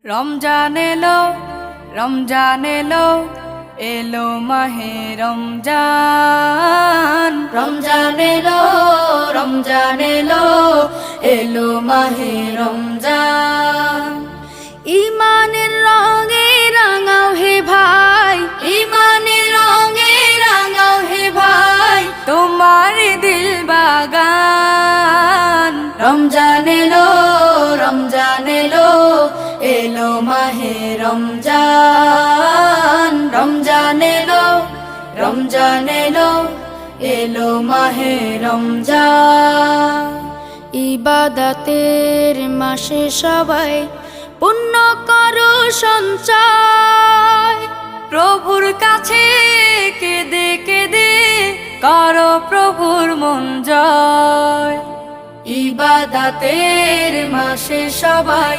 রমজান এলো, রমজান এলো, এলো মাহে রমজান। রমজান এলো, রমজান এলো, এলো মাহে রমজান। ইমানের রঙে রাঙাও হে ভাই, ইমানের রঙে রাঙাও হে ভাই, তোমার দিল বাগান। রমজান এলো, রমজান এলো, এলো মাহে রমজান। রমজান এলো, রমজান এলো, এলো মাহে রমজান। ইবাদতের মাসে সবাই পুণ্য করো সঞ্চয়, প্রভুর কাছে কেঁদে কেঁদে করো প্রভুর মন জয়। ইবাদতের মাসে সবাই